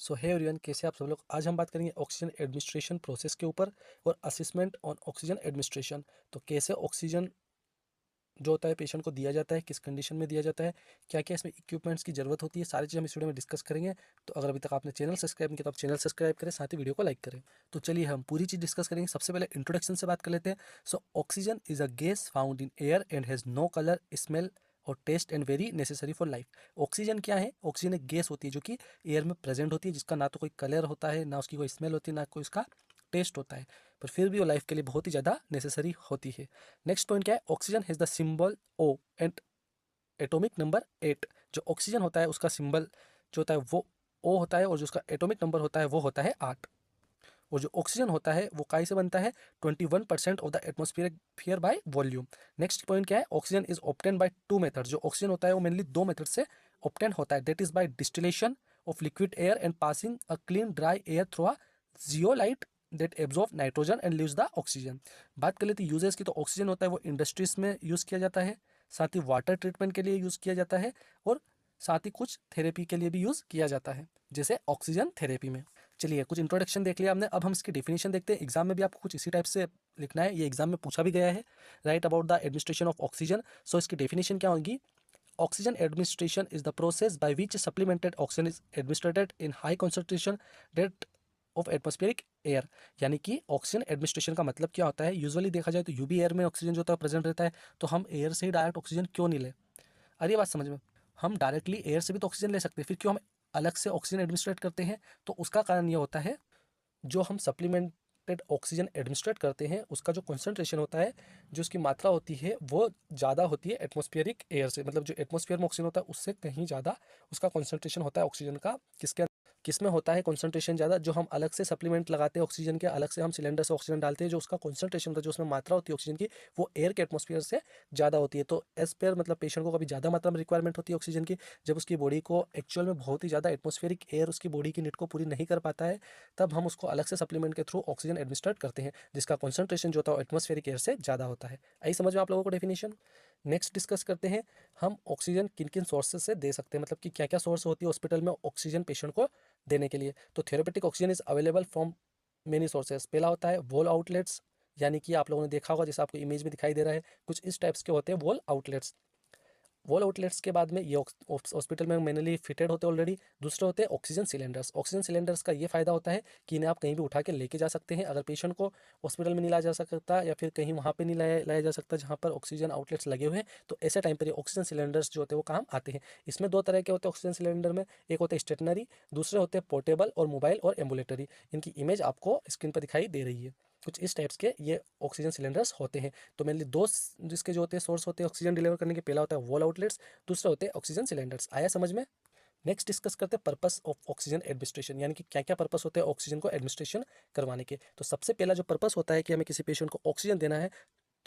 सो hey everyone, कैसे आप सब लोग। आज हम बात करेंगे ऑक्सीजन एडमिनिस्ट्रेशन प्रोसेस के ऊपर और असेसमेंट ऑन ऑक्सीजन एडमिनिस्ट्रेशन। तो कैसे ऑक्सीजन जो होता है पेशेंट को दिया जाता है, किस कंडीशन में दिया जाता है, क्या क्या इसमें इक्विपमेंट्स की जरूरत होती है, सारी चीज़ हम इस वीडियो में डिस्कस करेंगे। तो अगर अभी तक आपने चैनल सब्सक्राइब नहीं किया तो आप चैनल सब्सक्राइब करें, साथ ही वीडियो को लाइक करें। तो चलिए हम पूरी चीज़ डिस्कस करेंगे। सबसे पहले इंट्रोडक्शन से बात कर लेते हैं। So oxygen is a gas found in air and has no colour, smell or taste and very necessary for life. Oxygen क्या है? ऑक्सीजन एक गैस होती है जो कि एयर में प्रेजेंट होती है, जिसका ना तो कोई कलर होता है, ना उसकी कोई स्मेल होती है, ना कोई उसका टेस्ट होता है, पर फिर भी वो लाइफ के लिए बहुत ही ज़्यादा नेसेसरी होती है। नेक्स्ट पॉइंट क्या है? Oxygen has the symbol O and atomic number 8। जो ऑक्सीजन होता है उसका सिंबल जो होता है वो ओ होता है, और जो उसका एटॉमिक नंबर होता है वो होता है 8। और जो ऑक्सीजन होता है वो काई से बनता है? 21% of the atmosphere by volume. Next point क्या है? Oxygen is obtain by two method. जो ऑक्सीजन होता है वो मेनली दो मेथड से ऑब्टेन होता है, that is by distillation of liquid air and passing a clean dry air through a zeolite that absorb nitrogen and leaves the oxygen. बात कर लेते हैं यूजेस की। तो ऑक्सीजन होता है वो इंडस्ट्रीज में यूज़ किया जाता है, साथ ही वाटर ट्रीटमेंट के लिए यूज़ किया जाता है, और साथ ही कुछ थेरेपी के लिए भी यूज़ किया जाता है, जैसे ऑक्सीजन थेरेपी में। चलिए, कुछ इंट्रोडक्शन देख लिया हमने, अब हम इसकी डेफिनेशन देखते हैं। एग्जाम में भी आपको कुछ इसी टाइप से लिखना है, ये एग्जाम में पूछा भी गया है। Write about the administration of oxygen. So इसकी डेफिनेशन क्या होगी? Oxygen administration is the process by which supplemented oxygen is administered in high concentration than of atmospheric air. यानी कि ऑक्सीजन एडमिनिस्ट्रेशन का मतलब क्या होता है? यूजुअली देखा जाए तो यूवी एयर में ऑक्सीजन जो होता है प्रेजेंट रहता है, तो हम एयर से ही डायरेक्ट ऑक्सीजन क्यों नहीं ले? अरे ये बात समझ में, हम डायरेक्टली एयर से भी तो ऑक्सीजन ले सकते हैं, फिर क्यों हम अलग से ऑक्सीजन एडमिनिस्ट्रेट करते हैं? तो उसका कारण ये होता है, जो हम सप्लीमेंटेड ऑक्सीजन एडमिनिस्ट्रेट करते हैं उसका जो कंसंट्रेशन होता है, जो उसकी मात्रा होती है वो ज़्यादा होती है एटमॉस्फेरिक एयर से। मतलब जो एटमॉस्फेयर में ऑक्सीजन होता है उससे कहीं ज़्यादा उसका कंसंट्रेशन होता है ऑक्सीजन का। किसमें होता है कंसंट्रेशन ज़्यादा? जो हम अलग से सप्लीमेंट लगाते हैं ऑक्सीजन के, अलग से हम सिलेंडर से ऑक्सीजन डालते हैं, जो उसका कंसंट्रेशन होता है, जो उसमें मात्रा होती है ऑक्सीजन की, वो एयर के एटमॉस्फेयर से ज़्यादा होती है। तो एज पर मतलब पेशेंट को कभी ज़्यादा मात्रा में रिक्वायरमेंट होती है ऑक्सीजन की, जब उसकी बॉडी को एक्चुअल में बहुत ही ज़्यादा एटमॉस्फेरिक एयर उसकी बॉडी की नीड को पूरी नहीं कर पाता है, तब हम उसको अलग से सप्लीमेंट के थ्रू ऑक्सीजन एडमिनिस्ट्रेट करते हैं, जिसका कंसंट्रेशन जो होता है एटमॉस्फेरिक एयर से ज़्यादा होता है। आई समझ में आप लोगों को डेफिनेशन? नेक्स्ट डिस्कस करते हैं, हम ऑक्सीजन किन किन सोर्सेज से दे सकते हैं, मतलब कि क्या क्या सोर्स होती है हॉस्पिटल में ऑक्सीजन पेशेंट को देने के लिए। तो therapeutic oxygen is available from many sources. पहला होता है वॉल आउटलेट्स, यानी कि आप लोगों ने देखा होगा, जैसे आपको इमेज में दिखाई दे रहा है, कुछ इस टाइप्स के होते हैं वॉल आउटलेट्स। वॉल आउटलेट्स के बाद में ये हॉस्पिटल में मैनुअली फिटेड होते हैं ऑलरेडी। दूसरे होते हैं ऑक्सीजन सिलेंडर्स। ऑक्सीजन सिलेंडर्स का ये फायदा होता है कि इन्हें आप कहीं भी उठा के लेके जा सकते हैं। अगर पेशेंट को हॉस्पिटल में नहीं लाया जा सकता, या फिर कहीं वहाँ पे नहीं लाया जा सकता जहाँ पर ऑक्सीजन आउटलेट्स लगे हुए हैं, तो ऐसे टाइम पर ये ऑक्सीजन सिलेंडर्स जो होते हैं वो काम आते हैं। इसमें दो तरह के होते हैं ऑक्सीजन सिलेंडर में, एक होते हैं स्टेशनरी, दूसरे होते हैं पोर्टेबल और मोबाइल और एम्बुलेटरी। इनकी इमेज आपको स्क्रीन पर दिखाई दे रही है। कुछ इस टाइप्स के ये ऑक्सीजन सिलेंडर्स होते हैं। तो मेनली दो जिसके जो होते हैं सोर्स होते हैं ऑक्सीजन डिलीवर करने के, पहला होता है वॉल आउटलेट्स, दूसरे होते हैं ऑक्सीजन सिलेंडर्स। आया समझ में? नेक्स्ट डिस्कस करते हैं पर्पस ऑफ ऑक्सीजन एडमिनिस्ट्रेशन, यानी कि क्या क्या पर्पस होते हैं ऑक्सीजन को एडमिनिस्ट्रेशन करवाने के। तो सबसे पहला जो पर्पस होता है कि हमें किसी पेशेंट को ऑक्सीजन देना है,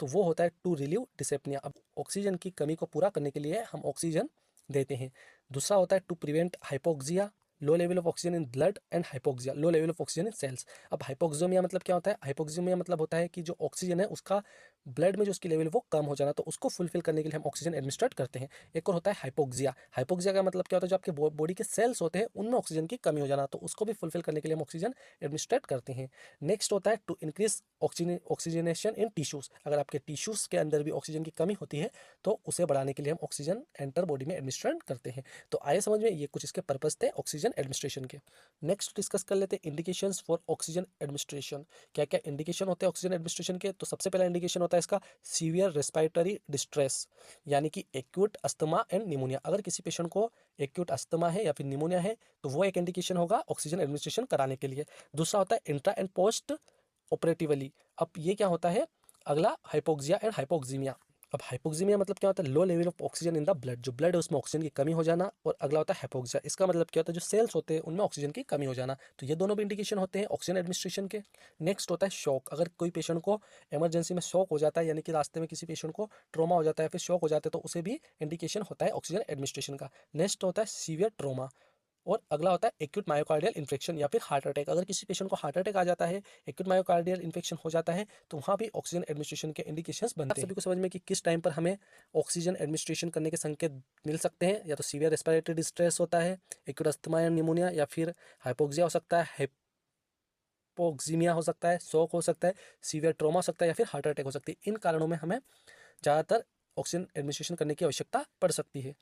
तो वो होता है टू रिलीव डिसेप्निया। अब ऑक्सीजन की कमी को पूरा करने के लिए हम ऑक्सीजन देते हैं। दूसरा होता है to prevent hypoxia, low level of oxygen in blood, and hypoxia, low level of oxygen in cells. अब हाइपोक्सिमिया मतलब क्या होता है? हाइपोक्सिमिया मतलब होता है कि जो ऑक्सीजन है उसका ब्लड में जो उसकी लेवल है वो कम हो जाना, तो उसको फुलफिल करने के लिए हम ऑक्सीजन एडमिनिस्ट्रेट करते हैं। एक और होता है हाइपोक्सिया। हाइपोक्सिया का मतलब क्या होता है? जो आपके बॉडी के सेल्स होते हैं उनमें ऑक्सीजन की कमी हो जाना, तो उसको भी फुलफिल करने के लिए हम ऑक्सीजन एडमिनिस्ट्रेट करते हैं। नेक्स्ट होता है to increase oxygenation in tissues. अगर आपके टिश्यूज के अंदर भी ऑक्सीजन की कमी होती है, तो उसे बढ़ाने के लिए हम ऑक्सीजन एंटर बॉडी में एडमिनिस्ट्रेट करते हैं। तो आए समझ में, ये कुछ इसके पर्पस थे ऑक्सीजन एडमिनिस्ट्रेशन के। नेक्स्ट डिस्कस कर लेते हैं इंडिकेशंस फॉर ऑक्सीजन एडमिनिस्ट्रेशन। क्या क्या इंडिकेशन होते हैं ऑक्सीजन एडमिनिस्ट्रेशन के? तो सबसे पहला इंडिकेशन होता है इसका सीवियर रेस्पिरेटरी डिस्ट्रेस, यानी कि एक्यूट अस्थमा एंड निमोनिया। अगर किसी पेशेंट को एक्यूट अस्थमा है या फिर निमोनिया है, तो वो एक इंडिकेशन होगा ऑक्सीजन एडमिनिस्ट्रेशन कराने के लिए। दूसरा होता है इंट्रा एंड पोस्ट ऑपरेटिवली। अब ये क्या होता है? अगला हाइपोक्सिया एंड हाइपोक्सीमिया। अब हाइपोक्सीमिया मतलब क्या होता है? लो level of oxygen in the blood, जो ब्लड है उसमें ऑक्सीजन की कमी हो जाना। और अगला होता है हाइपोक्सिया, इसका मतलब क्या होता है? जो सेल्स होते हैं उनमें ऑक्सीजन की कमी हो जाना। तो ये दोनों भी इंडिकेशन होते हैं ऑक्सीजन एडमिनिस्ट्रेशन के। नेक्स्ट होता है शॉक। अगर कोई पेशेंट को इमरजेंसी में शॉक हो जाता है, यानी कि रास्ते में किसी पेशेंट को ट्रॉमा हो जाता है, फिर शॉक हो जाता है, तो उसे भी इंडिकेशन होता है ऑक्सीजन एडमिनिस्ट्रेशन का। नेक्स्ट होता है सीवियर ट्रॉमा। और अगला होता है एक्यूट मायोकार्डियल इन्फेक्शन या फिर हार्ट अटैक। अगर किसी पेशेंट को हार्ट अटैक आ जाता है, एक्यूट मायोकार्डियल इन्फेक्शन हो जाता है, तो वहाँ भी ऑक्सीजन एडमिनिस्ट्रेशन के इंडिकेशंस बनते हैं। आप सभी को समझ में कि किस टाइम पर हमें ऑक्सीजन एडमिनिस्ट्रेशन करने के संकेत मिल सकते हैं। या तो सीवियर रेस्पिरेटरी डिस्ट्रेस होता है, एक्यूट अस्थमा या निमोनिया, या फिर हाइपोक्सिया हो सकता है, हाइपोक्सीमिया हो सकता है, शॉक हो सकता है, सीवियर ट्रॉमा हो सकता है, या फिर हार्ट अटैक हो सकती है। इन कारणों में हमें ज़्यादातर ऑक्सीजन एडमिनिस्ट्रेशन करने की आवश्यकता पड़ सकती है।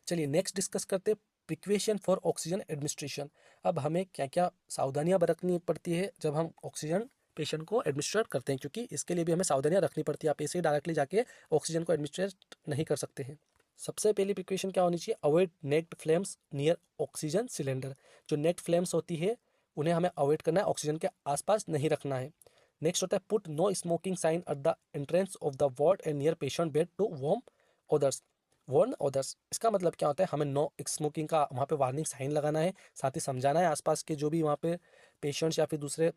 चलिए नेक्स्ट डिस्कस करते हैं प्रिक्वेशन फॉर ऑक्सीजन एडमिनिस्ट्रेशन। अब हमें क्या क्या सावधानियां बरतनी पड़ती है जब हम ऑक्सीजन पेशेंट को एडमिनिस्ट्रेट करते हैं, क्योंकि इसके लिए भी हमें सावधानियां रखनी पड़ती है। आप ऐसे ही डायरेक्टली जाके ऑक्सीजन को एडमिनिस्ट्रेट नहीं कर सकते हैं। सबसे पहली प्रिक्वेशन क्या होनी चाहिए? Avoid naked flames near oxygen cylinder. जो नेक्ड फ्लेम्स होती है उन्हें हमें अवॉइड करना है, ऑक्सीजन के आसपास नहीं रखना है। नेक्स्ट होता है put no smoking sign at the entrance of the ward and near patient bed to warn others. इसका मतलब क्या होता है? हमें नो स्मोकिंग का वहाँ पे वार्निंग साइन लगाना है, साथ ही समझाना है आसपास के जो भी वहाँ पे पेशेंट्स या फिर दूसरे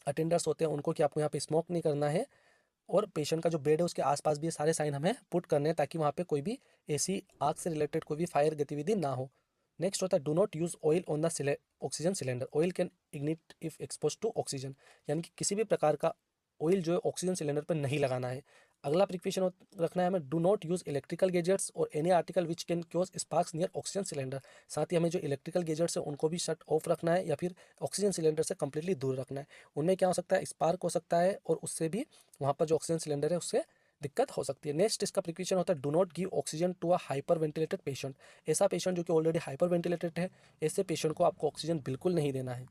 अटेंडर्स होते हैं उनको कि आपको यहाँ पे स्मोक नहीं करना है। और पेशेंट का जो बेड है उसके आसपास भी ये सारे साइन हमें पुट करने हैं, ताकि वहाँ पे कोई भी ऐसी आग से रिलेटेड कोई भी फायर गतिविधि ना हो। नेक्स्ट होता है do not use oil on the oxygen cylinder. Oil can ignite if expose to oxygen. यानी कि किसी भी प्रकार का ऑयल जो है ऑक्सीजन सिलेंडर पर नहीं लगाना है। अगला प्रिकॉशन रखना है हमें, do not use electrical gadgets और any article which can cause sparks near oxygen cylinder. साथ ही हमें जो इलेक्ट्रिकल गैजेट्स है उनको भी शट ऑफ रखना है, या फिर ऑक्सीजन सिलेंडर से कंप्लीटली दूर रखना है। उनमें क्या हो सकता है? स्पार्क हो सकता है, और उससे भी वहाँ पर जो ऑक्सीजन सिलेंडर है उससे दिक्कत हो सकती है। नेक्स्ट इसका प्रिकॉशन होता है do not give oxygen to a hyperventilated patient. ऐसा पेशेंट जो कि ऑलरेडी हाइपर वेंटिलेटेड है, ऐसे पेशेंट को आपको ऑक्सीजन बिल्कुल नहीं देना है।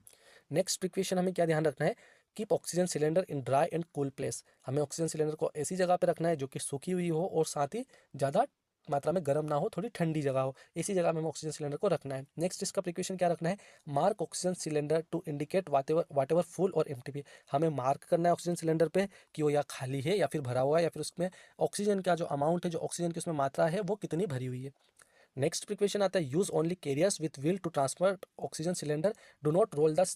नेक्स्ट प्रिकॉशन हमें क्या ध्यान रखना है? Keep oxygen cylinder in dry and cool place. हमें ऑक्सीजन सिलेंडर को ऐसी जगह पे रखना है जो कि सूखी हुई हो, और साथ ही ज़्यादा मात्रा में गर्म ना हो, थोड़ी ठंडी जगह हो, इसी जगह में हमें ऑक्सीजन सिलेंडर को रखना है। नेक्स्ट इसका प्रिकॉशन क्या रखना है? Mark oxygen cylinder to indicate whatever full और एम्प्टी भी। हमें मार्क करना है ऑक्सीजन सिलेंडर पे कि वो या खाली है या फिर भरा हुआ है, या फिर उसमें ऑक्सीजन का जो अमाउंट है, जो ऑक्सीजन की उसमें मात्रा है, वो कितनी भरी हुई है। नेक्स्ट प्रिकॉशन आता है use only carriers with wheel to transfer oxygen cylinder, do not roll the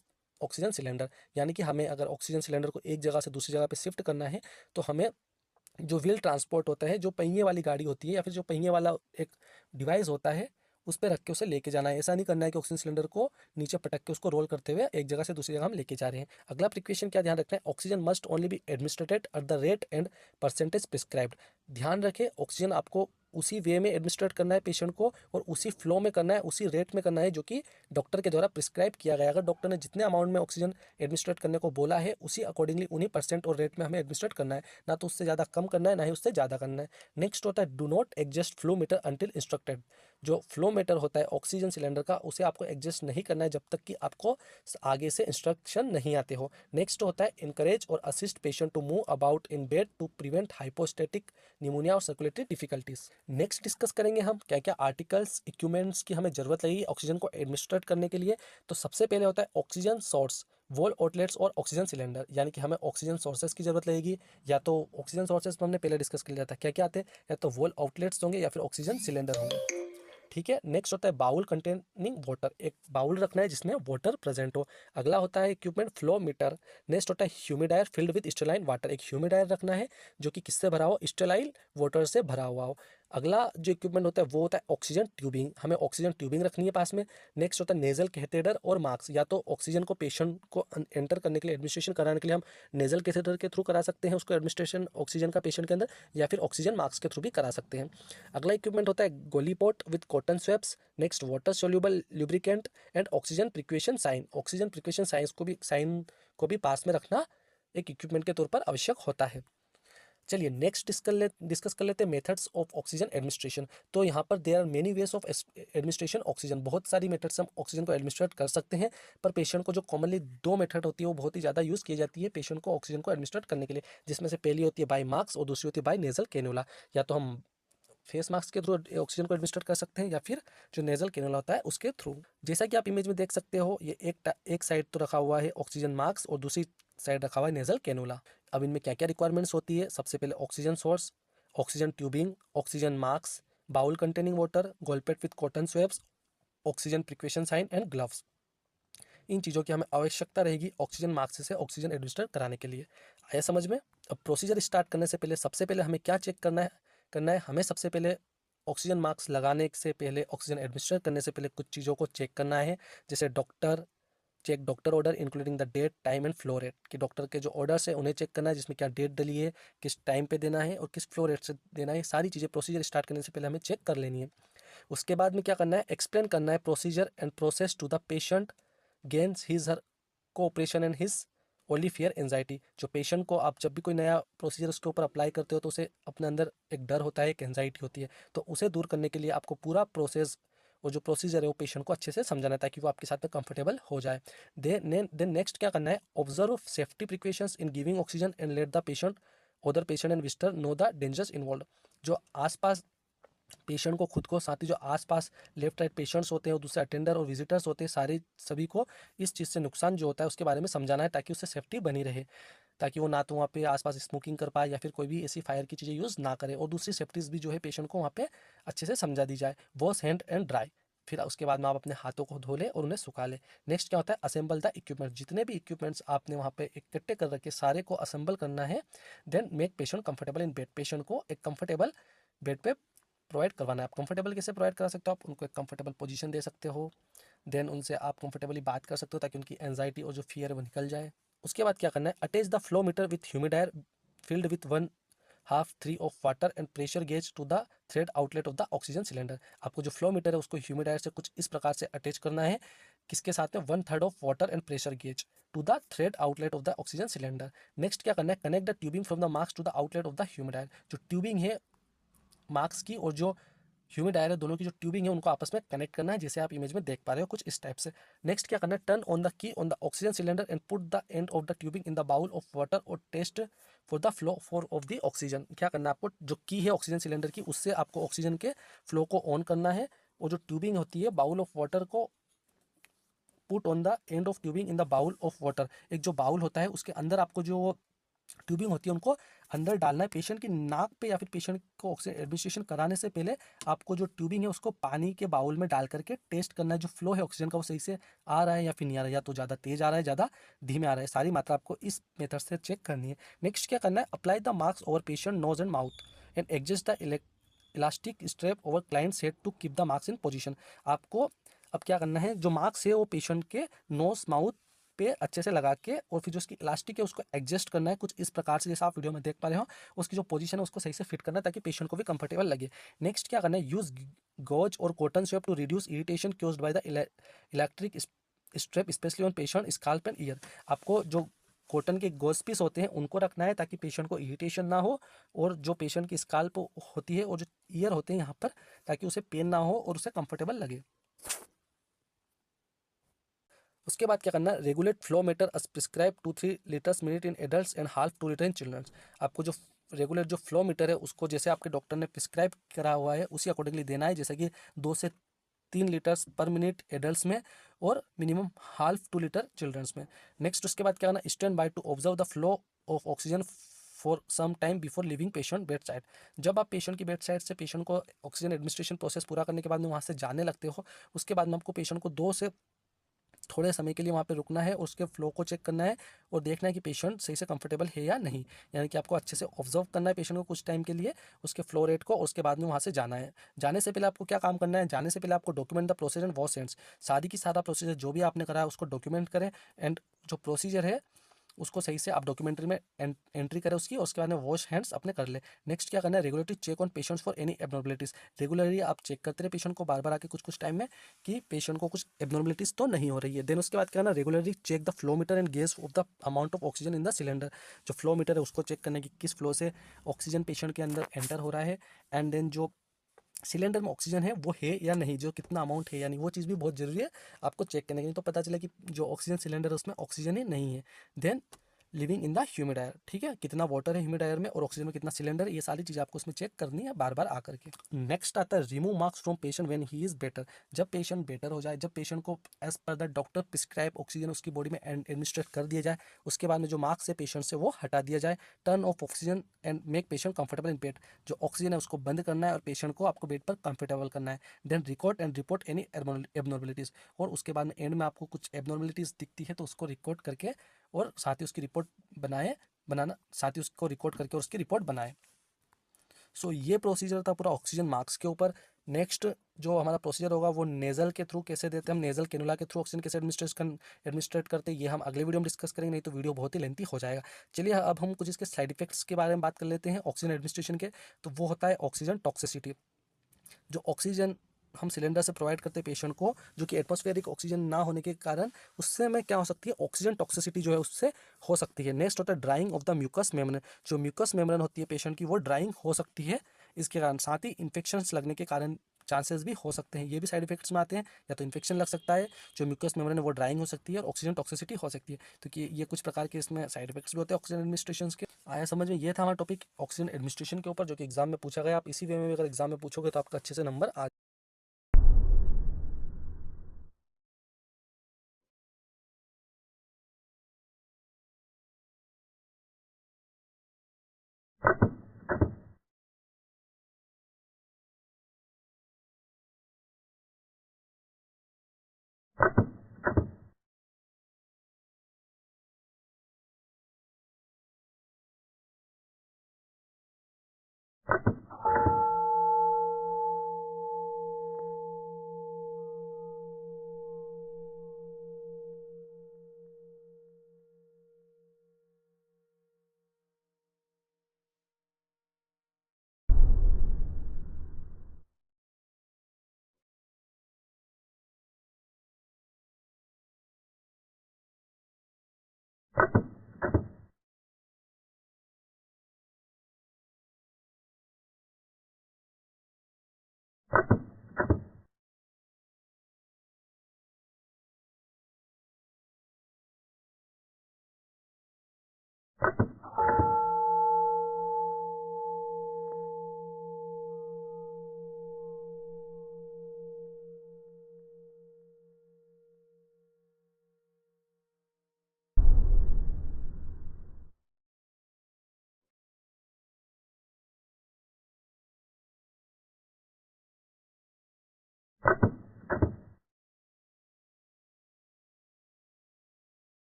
oxygen cylinder. यानी कि हमें अगर ऑक्सीजन सिलेंडर को एक जगह से दूसरी जगह पे शिफ्ट करना है, तो हमें जो व्हील ट्रांसपोर्ट होता है, जो पहिए वाली गाड़ी होती है, या फिर जो पहिए वाला एक डिवाइस होता है, उस पर रख के उसे लेके जाना है। ऐसा नहीं करना है कि ऑक्सीजन सिलेंडर को नीचे पटक के उसको रोल करते हुए एक जगह से दूसरी जगह हम लेके जा रहे हैं। अगला प्रिकॉशन क्या ध्यान रखना है? Oxygen must only be administrated at the rate and percentage prescribed. ध्यान रखें, ऑक्सीजन आपको उसी वे में एडमिनिस्ट्रेट करना है पेशेंट को, और उसी फ्लो में करना है, उसी रेट में करना है जो कि डॉक्टर के द्वारा प्रिस्क्राइब किया गया है। अगर डॉक्टर ने जितने अमाउंट में ऑक्सीजन एडमिनिस्ट्रेट करने को बोला है, उसी अकॉर्डिंगली उन्हीं परसेंट और रेट में हमें एडमिनिस्ट्रेट करना है, ना तो उससे ज़्यादा कम करना है, ना ही उससे ज़्यादा करना है। नेक्स्ट होता है do not adjust flow meter until instructed. जो फ्लो मीटर होता है ऑक्सीजन सिलेंडर का, उसे आपको एडजस्ट नहीं करना है जब तक कि आपको आगे से इंस्ट्रक्शन नहीं आते हो। नेक्स्ट होता है इनकरेज और assist patient to move about in bed to prevent hypostatic pneumonia और सर्कुलेटरी डिफिकल्टीज। नेक्स्ट डिस्कस करेंगे हम क्या क्या आर्टिकल्स इक्विपमेंट्स की हमें जरूरत लगेगी ऑक्सीजन को एडमिनिस्ट्रेट करने के लिए। तो सबसे पहले होता है ऑक्सीजन सोर्स, वॉल आउटलेट्स और ऑक्सीजन सिलेंडर। यानी कि हमें ऑक्सीजन सोर्सेज की जरूरत लगेगी। या तो ऑक्सीजन सोर्सेज हमने पहले डिस्कस कर लिया था, क्या क्या आते हैं? या तो वॉल आउटलेट्स होंगे, या फिर ऑक्सीजन सिलेंडर होंगे। ठीक है। नेक्स्ट होता है बाउल कंटेनिंग वाटर। एक बाउल रखना है जिसमें वाटर प्रेजेंट हो। अगला होता है इक्विपमेंट फ्लो मीटर। नेक्स्ट होता है ह्यूमिडायर फिल्ड विद स्टेलाइन वाटर। एक ह्यूमिडायर रखना है जो कि किससे भरा हो? स्टेलाइन वाटर से भरा हुआ हो। अगला जो इक्विपमेंट होता है वो होता है ऑक्सीजन ट्यूबिंग। हमें ऑक्सीजन ट्यूबिंग रखनी है पास में। नेक्स्ट होता है नेजल कैथेटर और मास्क। या तो ऑक्सीजन को पेशेंट को एंटर करने के लिए, एडमिनिस्ट्रेशन कराने के लिए हम नेजल कैथेटर के थ्रू करा सकते हैं उसको एडमिनिस्ट्रेशन ऑक्सीजन का पेशेंट के अंदर, या फिर ऑक्सीजन मास्क के थ्रू भी करा सकते हैं। अगला इक्विपमेंट होता है gallipot with cotton swabs. Next water soluble lubricant and oxygen precaution sign. Oxygen precaution sign को भी पास में रखना एक इक्विपमेंट के तौर पर आवश्यक होता है। चलिए नेक्स्ट डिस्कस कर लेते हैं मेथड्स ऑफ ऑक्सीजन एडमिनिस्ट्रेशन। तो यहाँ पर there are many ways of administration oxygen. बहुत सारी मेथड्स हम ऑक्सीजन को एडमिनिस्ट्रेट कर सकते हैं, पर पेशेंट को जो कॉमनली दो मेथड होती है वो बहुत ही ज़्यादा यूज़ की जाती है पेशेंट को ऑक्सीजन को एडमिनिस्ट्रेट करने के लिए, जिसमें से पहली होती है बाय मास्क और दूसरी होती है बाय नेजल कैनुला। या तो हम फेस मास्क के थ्रू ऑक्सीजन को एडमिनिस्ट्रेट कर सकते हैं, या फिर जो नेजल कैनुला होता है उसके थ्रू। जैसा कि आप इमेज में देख सकते हो, ये एक साइड तो रखा हुआ है ऑक्सीजन मास्क और दूसरी साइड रखा हुआ है नेजल कैनुला। अब इनमें क्या क्या रिक्वायरमेंट्स होती है? सबसे पहले oxygen source, oxygen tubing, oxygen mask, bowl containing water, gallipot with cotton swabs, oxygen precaution sign and gloves. इन चीज़ों की हमें आवश्यकता रहेगी ऑक्सीजन मास्क से ऑक्सीजन एडमिनिस्टर कराने के लिए। आया समझ में? अब प्रोसीजर स्टार्ट करने से पहले सबसे पहले हमें क्या चेक करना है? हमें सबसे पहले ऑक्सीजन मास्क लगाने से पहले, ऑक्सीजन एडमिनिस्टर करने से पहले कुछ चीज़ों को चेक करना है, जैसे check doctor order including the date, time and flow rate, कि डॉक्टर के जो ऑर्डर्स है उन्हें चेक करना है, जिसमें क्या डेट डली है, किस टाइम पे देना है और किस फ्लो रेट से देना है। सारी चीज़ें प्रोसीजर स्टार्ट करने से पहले हमें चेक कर लेनी है। उसके बाद में क्या करना है, एक्सप्लेन करना है procedure and process to the patient, gains his her cooperation and his only fear anxiety. जो पेशेंट को आप जब भी कोई नया प्रोसीजर उसके ऊपर अप्लाई करते हो तो उसे अपने अंदर एक डर होता है, एक एंजाइटी होती है, तो उसे दूर करने के लिए आपको पूरा प्रोसेस और जो प्रोसीजर है वो पेशेंट को अच्छे से समझाना है ताकि वो आपके साथ में कंफर्टेबल हो जाए। देन नेक्स्ट क्या करना है, observe safety precautions in giving oxygen and let the patient, other patient and visitor know the dangers involve. जो आसपास पेशेंट को, खुद को, साथ ही जो आसपास लेफ्ट राइट पेशेंट्स होते हैं और दूसरे अटेंडर और विजिटर्स होते हैं, सारे सभी को इस चीज़ से नुकसान जो होता है उसके बारे में समझाना है ताकि उससे सेफ्टी बनी रहे, ताकि वो ना तो वहाँ पे आसपास स्मोकिंग कर पाए या फिर कोई भी ऐसी फायर की चीज़ें यूज़ ना करे, और दूसरी सेफ्टीज़ भी जो है पेशेंट को वहाँ पे अच्छे से समझा दी जाए। वॉश हैंड एंड ड्राई, फिर उसके बाद में आप अपने हाथों को धो लें और उन्हें सुखा लें। नेक्स्ट क्या होता है, असेंबल द इक्विपमेंट, जितने भी इक्विपमेंट्स आपने वहाँ पे इकट्ठे कर रखे सारे को असेंबल करना है। Then make patient comfortable in bed, patient को एक कंफर्टेबल बेड पे प्रोवाइड करवाना है। आप कंफर्टेबल कैसे प्रोवाइड करा सकते हो, आप उनको एक कंफर्टेबल पोजीशन दे सकते हो, देन उनसे आप कंफर्टेबली बात कर सकते हो ताकि उनकी एंजाइटी और जो फियर है वो निकल जाए। उसके बाद क्या करना है, attach the flow meter with humidifier filled with 1/2 of water and pressure gauge to the thread outlet of the oxygen cylinder. आपको जो फ्लो मीटर है उसको ह्यूमिडायर से कुछ इस प्रकार से अटैच करना है, किसके साथ में, 1/3 of water and pressure gauge to the thread outlet of the oxygen cylinder. Next क्या करना है, connect the tubing from the mask to the outlet of the humidifier. जो ट्यूबिंग है मास्क की और जो ह्यूमिडायर है, दोनों की जो ट्यूबिंग है उनको आपस में कनेक्ट करना है, जैसे आप इमेज में देख पा रहे हो कुछ इस टाइप से। नेक्स्ट क्या करना है, turn on the key on the oxygen cylinder and put the end of the tubing in the bowl of water और test for the flow for of the oxygen. क्या करना है, आपको जो की है ऑक्सीजन सिलेंडर की उससे आपको ऑक्सीजन के फ्लो को ऑन करना है, और जो ट्यूबिंग होती है बाउल ऑफ वाटर को put on the end of tubing in the bowl of water. एक जो बाउल होता है उसके अंदर आपको जो ट्यूबिंग होती है उनको अंदर डालना है। पेशेंट की नाक पे या फिर पेशेंट को ऑक्सीजन एडमिनिस्ट्रेशन कराने से पहले आपको जो ट्यूबिंग है उसको पानी के बाउल में डाल करके टेस्ट करना है, जो फ्लो है ऑक्सीजन का वो सही से आ रहा है या फिर नहीं आ रहा है, या तो ज़्यादा तेज आ रहा है, ज़्यादा धीमे आ रहा है। सारी मात्रा आपको इस मेथड से चेक करनी है। नेक्स्ट क्या करना है, apply the mask over patient nose and mouth and adjust the elastic strap over client head to keep the mask in position. आपको अब क्या करना है, जो मास्क है वो पेशेंट के नोज माउथ पे अच्छे से लगा के और फिर जो उसकी इलास्टिक है उसको एडजस्ट करना है कुछ इस प्रकार से, जैसा आप वीडियो में देख पा रहे हो। उसकी जो पोजीशन है उसको सही से फिट करना है ताकि पेशेंट को भी कंफर्टेबल लगे। नेक्स्ट क्या करना है, यूज गॉज और cotton swab to reduce irritation caused by the electric strap specially on patient scalp and ear. आपको जो कॉटन के गॉज पीस होते हैं उनको रखना है ताकि पेशेंट को इरिटेशन ना हो, और जो पेशेंट की स्काल्प होती है और जो ईयर होते हैं यहाँ पर, ताकि उसे पेन ना हो और उसे कंफर्टेबल लगे। उसके बाद क्या करना है, regulate flow meter as prescribe 2-3 litres minute in adults and half 2 litre in childrens. आपको जो रेगुलेट जो फ्लो मीटर है उसको जैसे आपके डॉक्टर ने प्रिस्क्राइब करा हुआ है उसी अकॉर्डिंगली देना है, जैसे कि 2 से 3 लीटर्स पर मिनट एडल्ट्स में और मिनिमम हाफ 2 लीटर चिल्ड्रंस में। नेक्स्ट उसके बाद क्या करना, stand by to observe the flow of oxygen for some time before leaving patient bed side. जब आप पेशेंट की बेड साइड से पेशेंट को ऑक्सीजन एडमिनिस्ट्रेशन प्रोसेस पूरा करने के बाद में वहाँ से जाने लगते हो, उसके बाद में आपको पेशेंट को 2 से थोड़े समय के लिए वहाँ पे रुकना है, उसके फ्लो को चेक करना है और देखना है कि पेशेंट सही से कंफर्टेबल है या नहीं। यानी कि आपको अच्छे से ऑब्जर्व करना है पेशेंट को कुछ टाइम के लिए, उसके फ्लो रेट को, और उसके बाद में वहाँ से जाना है। जाने से पहले आपको क्या काम करना है, जाने से पहले आपको document the procedure and wash hands. सारी की सारा प्रोसीजर जो भी आपने करा है उसको डॉक्यूमेंट करें, एंड जो प्रोसीजर है उसको सही से आप डॉक्यूमेंट्री में एंट्री करें उसकी, और उसके बाद में वॉश हैंड्स अपने कर ले। नेक्स्ट क्या करना है, regularly check on patients for any abnormalities. Regularly आप चेक करते रहे पेशेंट को बार बार आके कुछ कुछ टाइम में कि पेशेंट को कुछ एबनॉर्मलिटीज तो नहीं हो रही है। देन उसके बाद क्या करना, regularly check the flow meter and gauge of the amount of oxygen in the cylinder. जो फ्लो मीटर है उसको चेक करना कि किस फ्लो से ऑक्सीजन पेशेंट के अंदर एंटर हो रहा है, एंड देन जो सिलेंडर में ऑक्सीजन है वो है या नहीं, जो कितना अमाउंट है, यानी वो चीज़ भी बहुत जरूरी है आपको चेक करने के लिए। तो पता चला कि जो ऑक्सीजन सिलेंडर है उसमें ऑक्सीजन ही नहीं है। देन लिविंग इन द ह्यूमिडायर, ठीक है, कितना वाटर है ह्यूमिडायर में और ऑक्सीजन में कितना सिलेंडर है, ये सारी चीज़ आपको उसमें चेक करनी है बार बार आकर के। नेक्स्ट आता है remove mask from patient when he is better. जब पेशेंट बेटर हो जाए, जब पेशेंट को as per the doctor prescribe oxygen उसकी बॉडी में एडमिनिस्ट्रेट कर दिया जाए, उसके बाद में जो मार्क्स है पेशेंट से वो हटा दिया जाए। Turn off oxygen and make patient comfortable in bed. जो ऑक्सीजन है उसको बंद करना है और पेशेंट को आपको बेड पर कंफर्टेबल करना है। Then record and report any abnormalities, और उसके बाद में एंड में आपको कुछ एबनॉर्मलिटीज़ दिखती है तो उसको रिकॉर्ड करके और साथ ही उसकी रिपोर्ट बनाना, साथ ही उसको रिकॉर्ड करके और उसकी रिपोर्ट बनाए। सो ये प्रोसीजर था पूरा ऑक्सीजन मास्क के ऊपर। नेक्स्ट जो हमारा प्रोसीजर होगा वो नेजल के थ्रू कैसे देते हैं, हम नेजल कैनुला के थ्रू ऑक्सीजन कैसे एडमिनिस्ट्रेट करते हैं, ये हम अगले वीडियो में डिस्कस करेंगे, नहीं तो वीडियो बहुत ही लेंथी हो जाएगा। चलिए अब हम कुछ इसके साइड इफेक्ट्स के बारे में बात कर लेते हैं ऑक्सीजन एडमिनिस्ट्रेशन के। तो वो होता है ऑक्सीजन टॉक्सिसिटी। जो ऑक्सीजन हम सिलेंडर से प्रोवाइड करते हैं पेशेंट को, जो कि एटमॉस्फेरिक ऑक्सीजन ना होने के कारण उससे में क्या हो सकती है, ऑक्सीजन टॉक्सिसिटी जो है उससे हो सकती है। नेक्स्ट होता है drying of the mucous membrane. जो म्यूकस मेम्ब्रेन होती है पेशेंट की वो ड्राइंग हो सकती है इसके कारण। साथ ही इन्फेक्शंस लगने के कारण चांसेस भी हो सकते हैं, ये भी साइड इफेक्ट्स में आते हैं। या तो इन्फेक्शन लग सकता है, जो म्यूकस मेम्ब्रेन है वो ड्राइंग हो सकती है, और ऑक्सीजन टॉक्सिसिटी हो सकती है। तो कि ये कुछ प्रकार के इसमें साइड इफेक्ट्स भी होते हैं ऑक्सीजन एडमिनिस्ट्रेशन के। आया समझ में? ये था हमारा टॉपिक ऑक्सीजन एडमिनिस्ट्रेशन के ऊपर, जो कि एग्जाम में पूछा गया। आप इसी वे में अगर एग्जाम में पूछोगे तो आपका अच्छे से नंबर आ